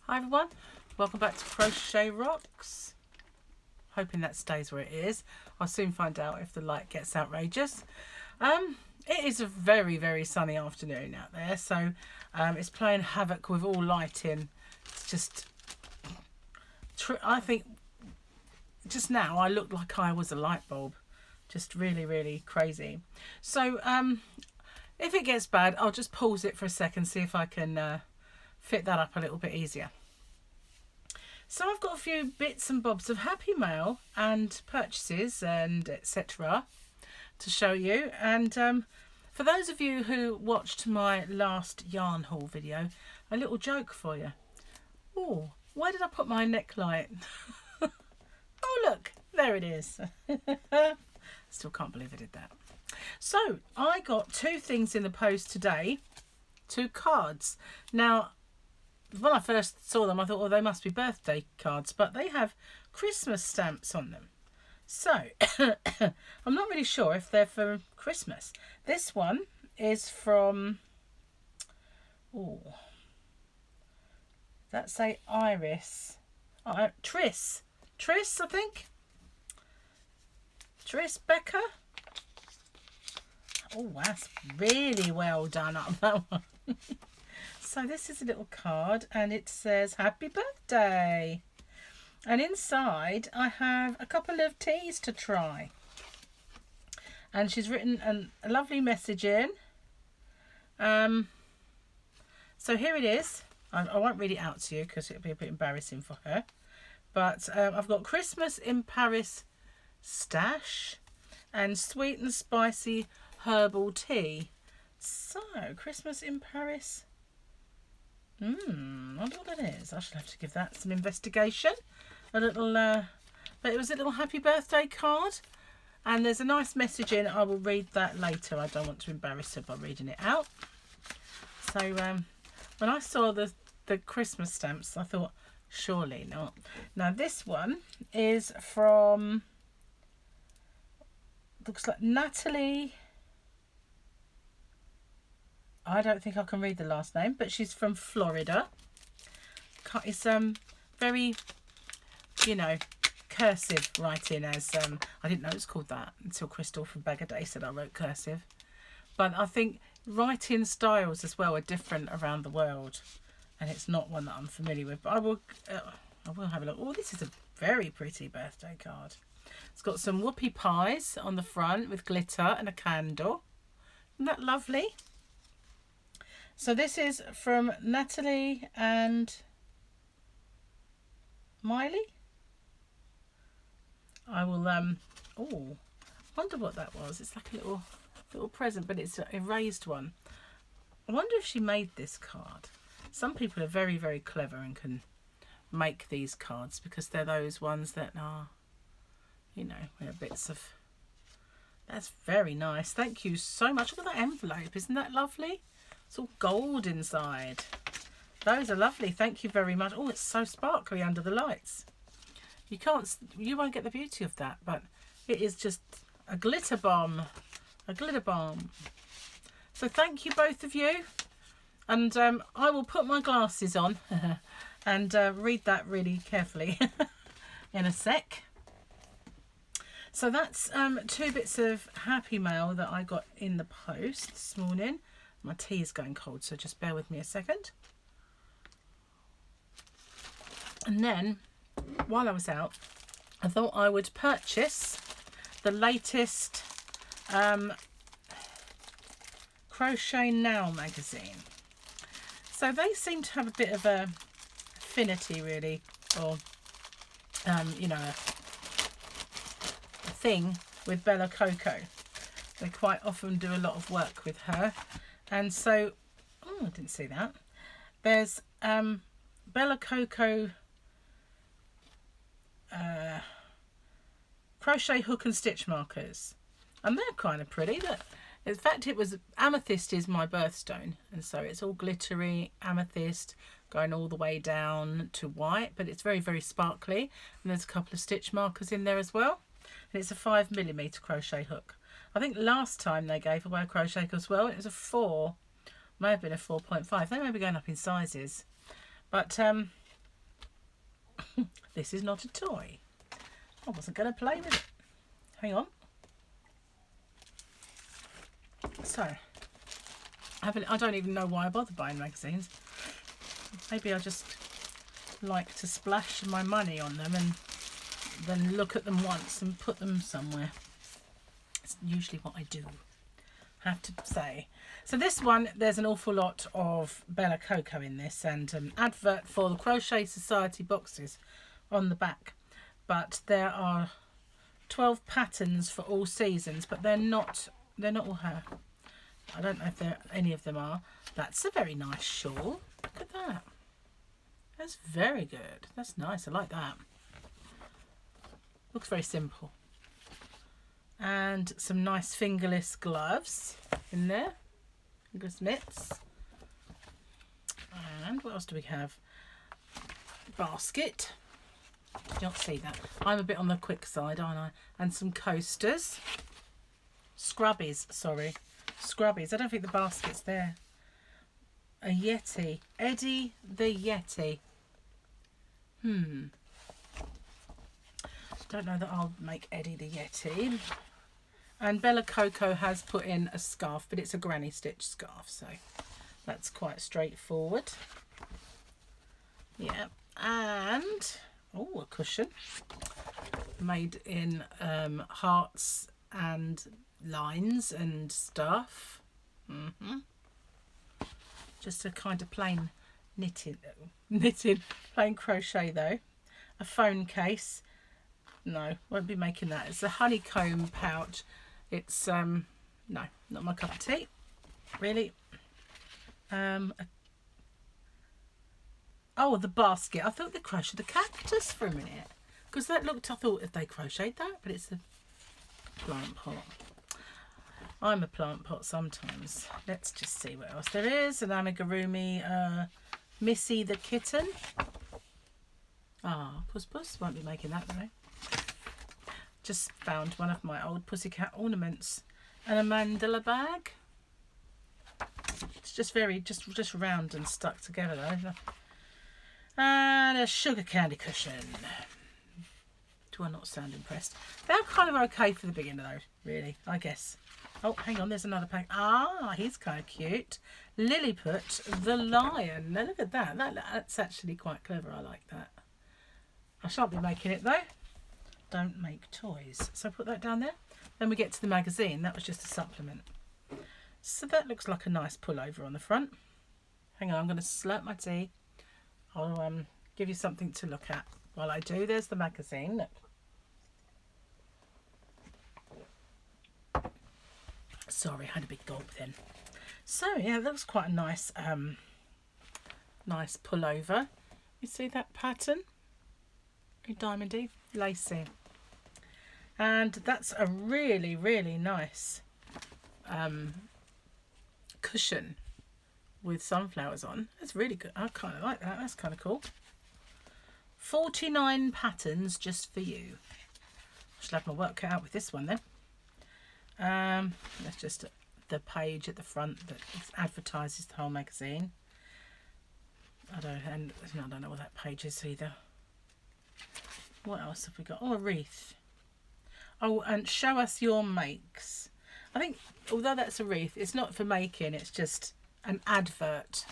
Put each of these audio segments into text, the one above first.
Hi everyone, welcome back to Crochet Rocks. Hoping that stays where it is. I'll soon find out if the light gets outrageous. It is a very, very sunny afternoon out there, so it's playing havoc with all lighting. It's just, I think just now I looked like I was a light bulb. Just really, really crazy. So if it gets bad, I'll just pause it for a second, see if I can fit that up a little bit easier. So I've got a few bits and bobs of happy mail and purchases and etc. to show you. And for those of you who watched my last yarn haul video, a little joke for you. Oh, where did I put my neck light? Oh look, there it is. Still can't believe I did that. So I got two things in the post today, two cards. Now, when I first saw them, I thought, well, they must be birthday cards, but they have Christmas stamps on them. So I'm not really sure if they're for Christmas. This one is from, oh, that's say Iris, Tris, I think. Tris Becker. Oh, that's really well done up that one. So this is a little card and it says happy birthday. And inside I have a couple of teas to try. And she's written a lovely message in. So here it is. I won't read it out to you because it'll be a bit embarrassing for her. But I've got Christmas in Paris stash and sweet and spicy herbal tea. So Christmas in Paris. I wonder what that is. I should have to give that some investigation. A little, but it was a little happy birthday card. And there's a nice message in. I will read that later. I don't want to embarrass her by reading it out. So when I saw the Christmas stamps, I thought, surely not. Now this one is from, looks like Natalie. I don't think I can read the last name, but she's from Florida. It's very, you know, cursive writing, as I didn't know it was called that until Crystal from Bag of Day said I wrote cursive. But I think writing styles as well are different around the world, and it's not one that I'm familiar with. But I will have a look. Oh, this is a very pretty birthday card. It's got some whoopie pies on the front with glitter and a candle. Isn't that lovely? So this is from Natalie and Miley. I will oh, wonder what that was. It's like a little present, but it's an erased one. I wonder if she made this card. Some people are very, very clever and can make these cards because they're those ones that are, you know, they're bits of. That's very nice. Thank you so much. Look at that envelope. Isn't that lovely? It's all gold inside. Those are lovely. Thank you very much. Oh, it's so sparkly under the lights. You won't get the beauty of that, but it is just a glitter bomb. A glitter bomb. So thank you both of you. And I will put my glasses on and read that really carefully in a sec. So that's two bits of happy mail that I got in the post this morning. My tea is going cold, so just bear with me a second. And then, while I was out, I thought I would purchase the latest Crochet Now magazine. So they seem to have a bit of a affinity, really, or you know, a thing with Bella Coco. They quite often do a lot of work with her. And so, oh, I didn't see that. There's Bella Coco crochet hook and stitch markers. And they're kind of pretty. Look. In fact, it was amethyst is my birthstone. And so it's all glittery amethyst going all the way down to white. But it's very, very sparkly. And there's a couple of stitch markers in there as well. And it's a 5mm crochet hook. I think last time they gave away a crochet hook as well. It was a 4. May have been a 4.5. They may be going up in sizes. But This is not a toy. I wasn't going to play with it. Hang on. So, I don't even know why I bother buying magazines. Maybe I just like to splash my money on them and then look at them once and put them somewhere. It's usually what I do, I have to say. So this one, there's an awful lot of Bella Coco in this, and an advert for the Crochet Society boxes on the back. But there are 12 patterns for all seasons, but they're not all her. I don't know if any of them are. That's a very nice shawl. Look at that. That's very good. That's nice. I like that. Looks very simple. And some nice fingerless gloves in there. Fingerless mitts. And what else do we have? Basket. You don't see that. I'm a bit on the quick side, aren't I? And some coasters. Scrubbies, sorry. Scrubbies. I don't think the basket's there. A Yeti. Eddie the Yeti. Don't know that I'll make Eddie the Yeti. And Bella Coco has put in a scarf, but it's a granny stitch scarf, so that's quite straightforward. Yeah, and oh, a cushion made in hearts and lines and stuff. Just a kind of plain knitting, plain crochet though. A phone case. No, won't be making that. It's a honeycomb pouch. It's no, not my cup of tea, really. Oh, the basket. I thought they crocheted the cactus for a minute, because that looked, I thought if they crocheted that, but it's a plant pot. I'm a plant pot sometimes. Let's just see what else there is. An amigurumi, Missy the kitten. Ah, Puss Puss. Won't be making that though. Just found one of my old pussycat ornaments. And a mandala bag. It's just very, just round and stuck together though. And a sugar candy cushion. Do I not sound impressed? They're kind of okay for the beginner though, really, I guess. Oh, hang on, there's another pack. Ah, he's kind of cute. Lilliput the lion. Now look at that. That's actually quite clever. I like that. I shan't be making it though. Don't make toys. So put that down there. Then we get to the magazine. That was just a supplement. So that looks like a nice pullover on the front. Hang on, I'm going to slurp my tea. I'll give you something to look at while I do. There's the magazine. Look. Sorry, I had a big gulp then. So yeah, that was quite a nice nice pullover. You see that pattern? Very diamondy, lacy. And that's a really, really nice cushion with sunflowers on. That's really good. I kind of like that. That's kind of cool. 49 patterns just for you. I should have my work cut out with this one then. That's just the page at the front that advertises the whole magazine. I don't know what that page is either. What else have we got? Oh, a wreath. Oh, and show us your makes. I think, although that's a wreath, it's not for making, it's just an advert.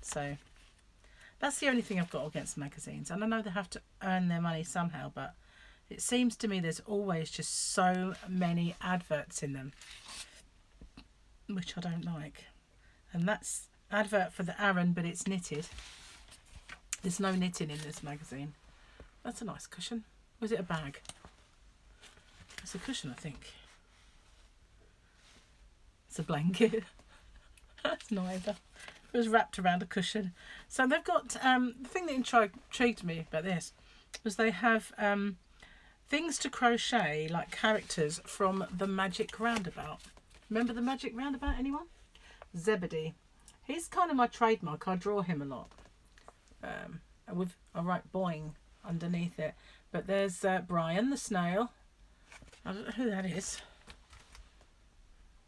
So that's the only thing I've got against magazines. And I know they have to earn their money somehow, but it seems to me there's always just so many adverts in them, which I don't like. And that's advert for the Aran, but it's knitted. There's no knitting in this magazine. That's a nice cushion. Was it a bag? It's a cushion, I think. It's a blanket. That's neither. It was wrapped around a cushion. So they've got, the thing that intrigued me about this was they have things to crochet, like characters from the Magic Roundabout. Remember the Magic Roundabout, anyone? Zebedee. He's kind of my trademark. I draw him a lot. I write boing underneath it. But there's Brian the snail. I don't know who that is.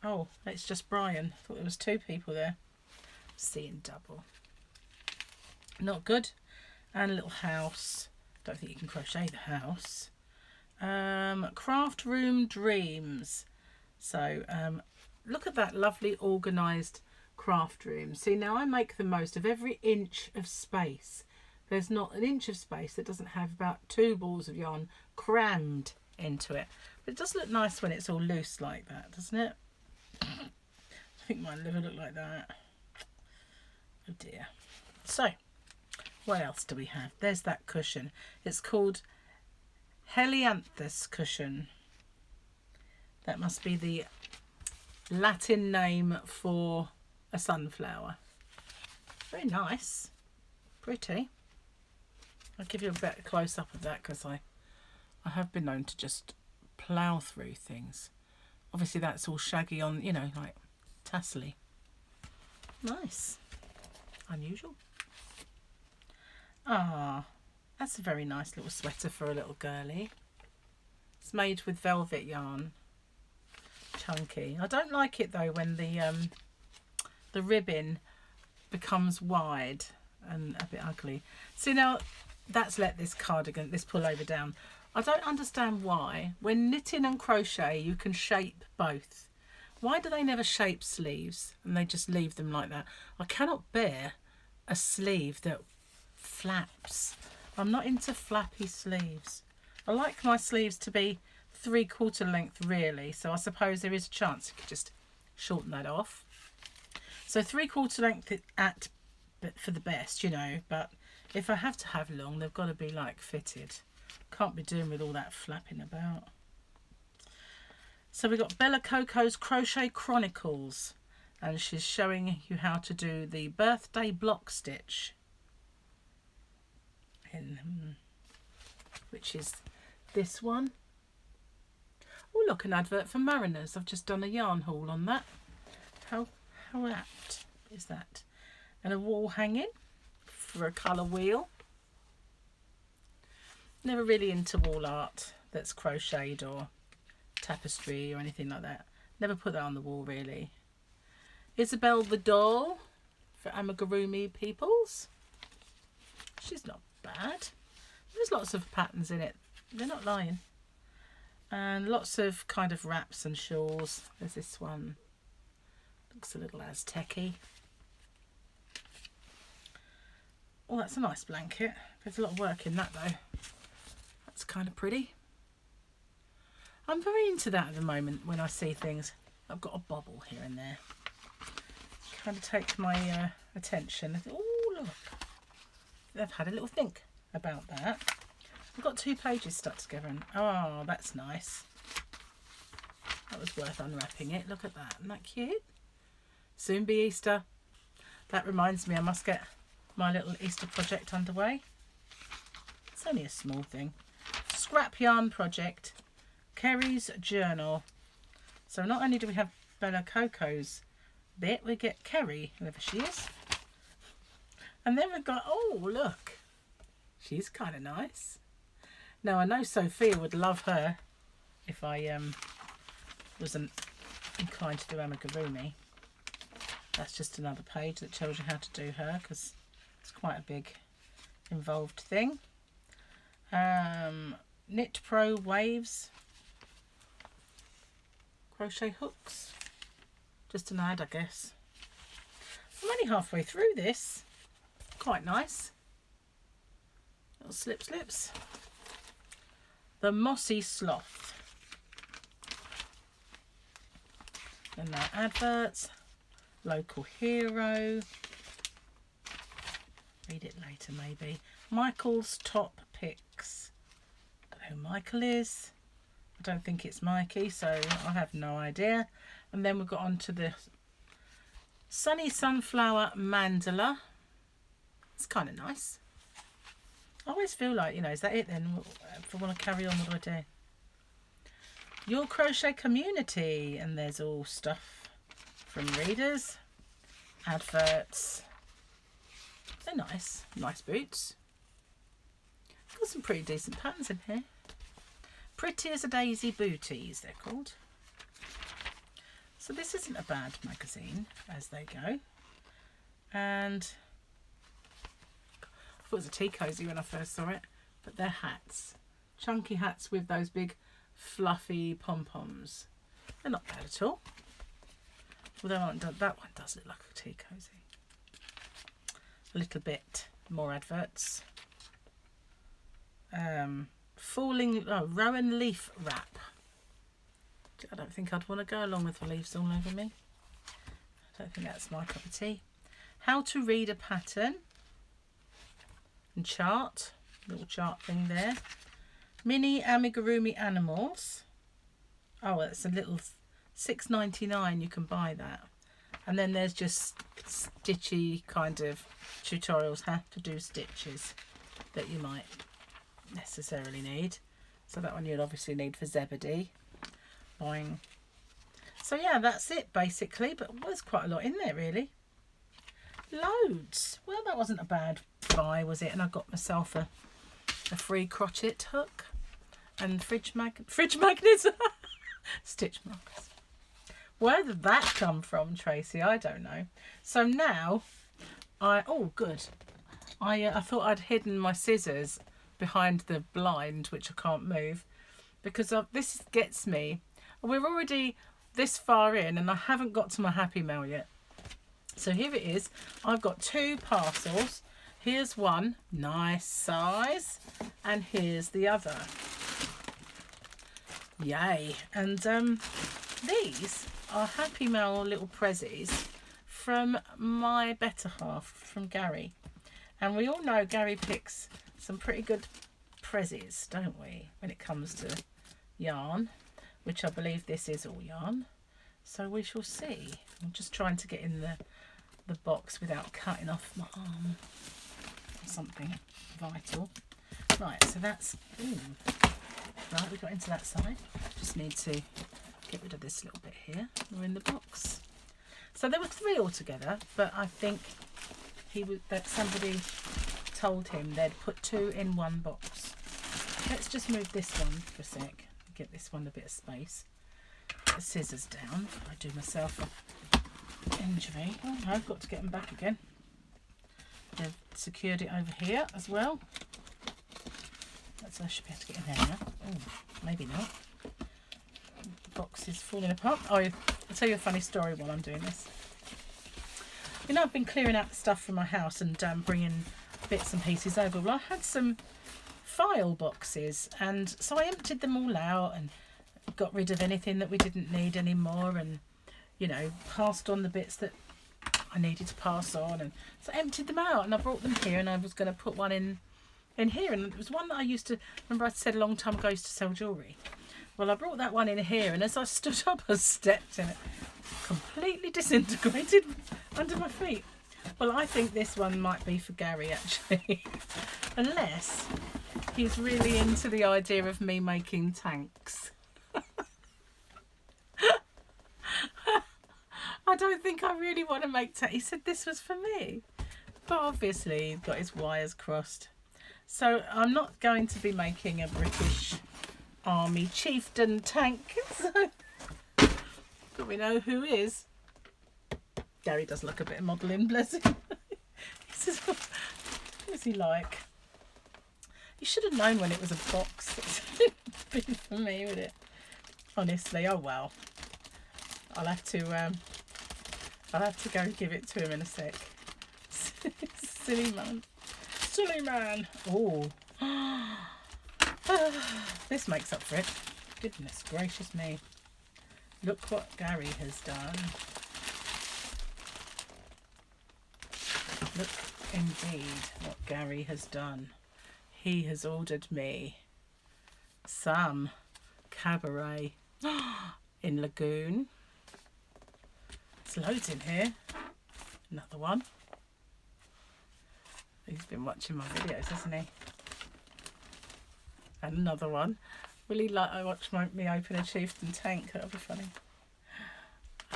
Oh, it's just Brian. I thought there was two people there. Seeing double. Not good. And a little house. Don't think you can crochet the house. Craft Room Dreams. So look at that lovely organised craft room. See, now I make the most of every inch of space. There's not an inch of space that doesn't have about 2 balls of yarn crammed into it. But it does look nice when it's all loose like that, doesn't it? I think mine never look like that. Oh dear. So, what else do we have? There's that cushion. It's called Helianthus cushion. That must be the Latin name for a sunflower. Very nice. Pretty. I'll give you a better close-up of that because I have been known to just plough through things. Obviously that's all shaggy on, you know, like tassely. Nice. Unusual. Ah, that's a very nice little sweater for a little girlie. It's made with velvet yarn. Chunky. I don't like it though when the ribbon becomes wide and a bit ugly. See, now that's let this cardigan, this pullover down. I don't understand why when knitting and crochet you can shape both. Why do they never shape sleeves and they just leave them like that? I cannot bear a sleeve that flaps. I'm not into flappy sleeves. I like my sleeves to be 3/4 length really, so I suppose there is a chance you could just shorten that off. So 3/4 length for the best, you know, but if I have to have long, they've got to be like fitted. Can't be doing with all that flapping about. So we've got Bella Coco's Crochet Chronicles, and she's showing you how to do the birthday block stitch, which is this one. Oh look, an advert for Mariners. I've just done a yarn haul on that. How apt is that? And a wall hanging for a colour wheel. Never really into wall art that's crocheted or tapestry or anything like that. Never put that on the wall really. Isabel the doll for amigurumi peoples. She's not bad. There's lots of patterns in it. They're not lying. And lots of kind of wraps and shawls. There's this one. Looks a little Aztec-y. Oh, that's a nice blanket. There's a lot of work in that though. That's kind of pretty. I'm very into that at the moment when I see things. I've got a bobble here and there. Kind of takes my attention. Oh, look. They've had a little think about that. I've got 2 pages stuck together and oh, that's nice. That was worth unwrapping it. Look at that. Isn't that cute? Soon be Easter. That reminds me I must get my little Easter project underway. It's only a small thing. Scrap yarn project. Kerry's journal. So not only do we have Bella Coco's bit, we get Kerry, whoever she is. And then we've got, oh look, she's kind of nice. Now I know Sophia would love her if I wasn't inclined to do amigurumi. That's just another page that tells you how to do her because it's quite a big involved thing. Knit Pro Waves. Crochet hooks. Just an ad, I guess. I'm only halfway through this. Quite nice. Little slips. The Mossy Sloth. And now adverts. Local hero. Read it later maybe. Michael's top picks. Don't know who Michael is. I don't think it's Mikey, so I have no idea. And then we've got on to the Sunny Sunflower Mandala. It's kind of nice. I always feel like, you know, is that it then? If I want to carry on, what do I do? Your Crochet Community. And there's all stuff from readers. Adverts. They're nice. Nice boots. Got some pretty decent patterns in here. Pretty as a Daisy Booties, they're called. So this isn't a bad magazine as they go. And I thought it was a tea cosy when I first saw it. but they're hats. Chunky hats with those big fluffy pom-poms. They're not bad at all. Although that one does look like a tea cosy. A little bit more adverts. Rowan leaf wrap. I don't think I'd want to go along with the leaves all over me. I don't think that's my cup of tea. How to read a pattern and chart. Little chart thing there. Mini amigurumi animals. Oh, it's a little $6.99. You can buy that. And then there's just stitchy kind of tutorials how to do stitches that you might necessarily need. So that one you'd obviously need for Zebedee. Boing. So yeah, that's it basically, but there's quite a lot in there really. Loads. Well, that wasn't a bad buy, was it? And I got myself a free crochet hook and fridge magnets. Stitch markers. Where did that come from, Tracy? I don't know. So now oh good. I thought I'd hidden my scissors behind the blind, which I can't move, because this gets me. We're already this far in and I haven't got to my Happy Mail yet. So here it is. I've got 2 parcels. Here's one, nice size, and here's the other. Yay. And these are Happy Mail little prezzies from my better half, from Gary. And we all know Gary picks some pretty good prezzies, don't we, when it comes to yarn, which I believe this is all yarn. So we shall see. I'm just trying to get in the box without cutting off my arm or something vital. Right, so that's... Ooh. Right, we got into that side. Just need to get rid of this little bit here. We're in the box. So there were 3 altogether, but I think that somebody told him they'd put 2 in one box. Let's just move this one for a sec. Get this one a bit of space. Put the scissors down before I do myself an injury. Oh no, I've got to get them back again. They've secured it over here as well. So I should be able to get in there now. Oh, maybe not. The box is falling apart. Oh, I'll tell you a funny story while I'm doing this. You know, I've been clearing out the stuff from my house and bringing bits and pieces over. Well, I had some file boxes, and so I emptied them all out and got rid of anything that we didn't need anymore, and you know, passed on the bits that I needed to pass on, and so I emptied them out and I brought them here, and I was going to put one in here, and it was one that I used to remember. I said a long time ago I used to sell jewellery. Well, I brought that one in here, and as I stood up I stepped in it, completely disintegrated under my feet. Well, I think this one might be for Gary actually. Unless he's really into the idea of me making tanks. I don't think I really want to make tanks. He said this was for me, but obviously he's got his wires crossed. So I'm not going to be making a British Army chieftain tank. So, but we know who is. Gary does look a bit of modelling, bless him. He says, what is he like? You should have known when it was a box. It's been for me, would it? Honestly, oh well. I'll have to go and give it to him in a sec. Silly man. Silly man. Oh. This makes up for it. Goodness gracious me. Look what Gary has done. Look indeed what Gary has done. He has ordered me some cabaret in Lagoon. There's loads in here. Another one. He's been watching my videos, hasn't he? And another one. Will he like I watch me open a chieftain tank? That'll be funny.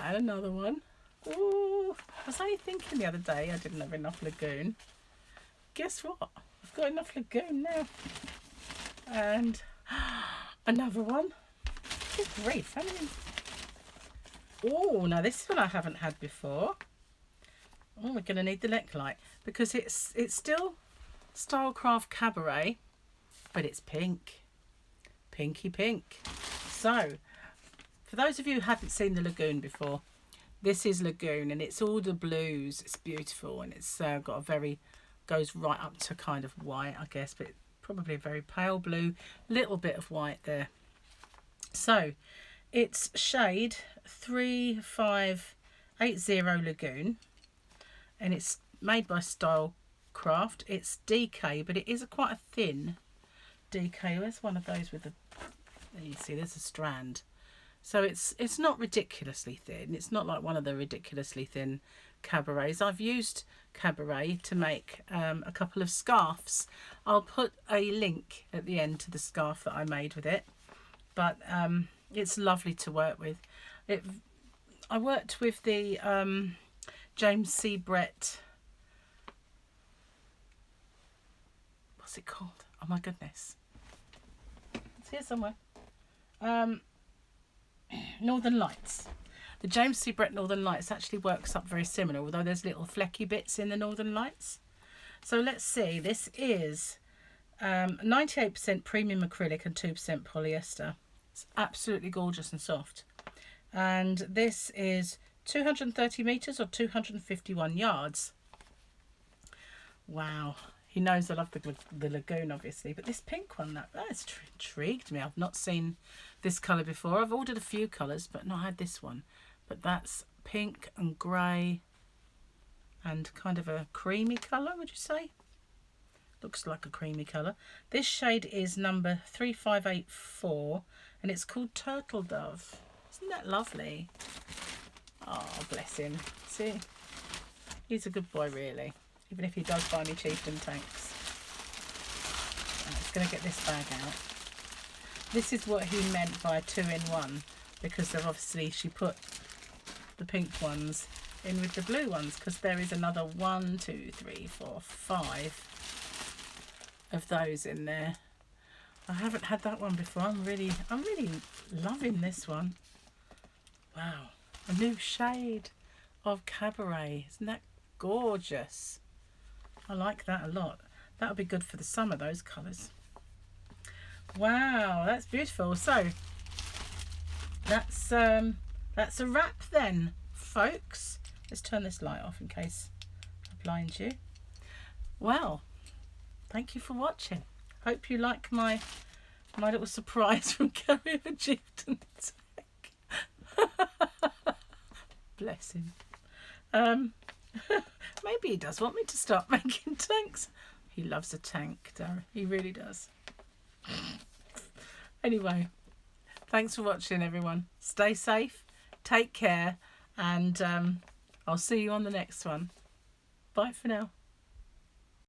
And another one. Ooh, was I thinking the other day I didn't have enough Lagoon? Guess what? I've got enough Lagoon now. And another one. Good grief, haven't you? Oh, now this one I haven't had before. Oh, we're going to need the neck light because it's still Stylecraft Cabaret, but it's pink. Pinky pink. So, for those of you who haven't seen the lagoon before, this is lagoon and it's all the blues. It's beautiful and it's got a very, goes right up to kind of white, I guess, but probably a very pale blue, little bit of white there. So, it's shade 3580 Lagoon and it's made by Style Craft. It's DK, but it is quite a thin DK. Where's one of those with the, you see there's a strand. So it's not ridiculously thin. It's not like one of the ridiculously thin cabarets. I've used cabaret to make a couple of scarves. I'll put a link at the end to the scarf that I made with it. But it's lovely to work with. I worked with the James C. Brett. What's it called? Oh my goodness. It's here somewhere. Northern Lights. The James C. Brett Northern Lights actually works up very similar, although there's little flecky bits in the Northern Lights. So let's see. This is 98% premium acrylic and 2% polyester. It's absolutely gorgeous and soft. And this is 230 metres or 251 yards. Wow. He knows I love the lagoon, obviously. But this pink one, that's intrigued me. I've not seen this colour before. I've ordered a few colours, but not had this one. But that's pink and grey and kind of a creamy colour, would you say? Looks like a creamy colour. This shade is number 3584 and it's called Turtle Dove. Isn't that lovely? Oh, bless him. See, he's a good boy, really. Even if he does buy me chieftain tanks. I'm just going to get this bag out. This is what he meant by 2-in-1, because obviously she put the pink ones in with the blue ones, because there is another 1, 2, 3, 4, 5 of those in there. I haven't had that one before. I'm really loving this one. Wow, a new shade of cabaret. Isn't that gorgeous? I like that a lot. That would be good for the summer, those colours. Wow, that's beautiful. So that's a wrap then, folks. Let's turn this light off in case I blind you. Well, thank you for watching. Hope you like my little surprise from Gary of a chieftain tank. Bless him. Maybe he does want me to start making tanks. He loves a tank, Darren. He really does. Anyway, thanks for watching, everyone. Stay safe, take care, and I'll see you on the next one. Bye for now.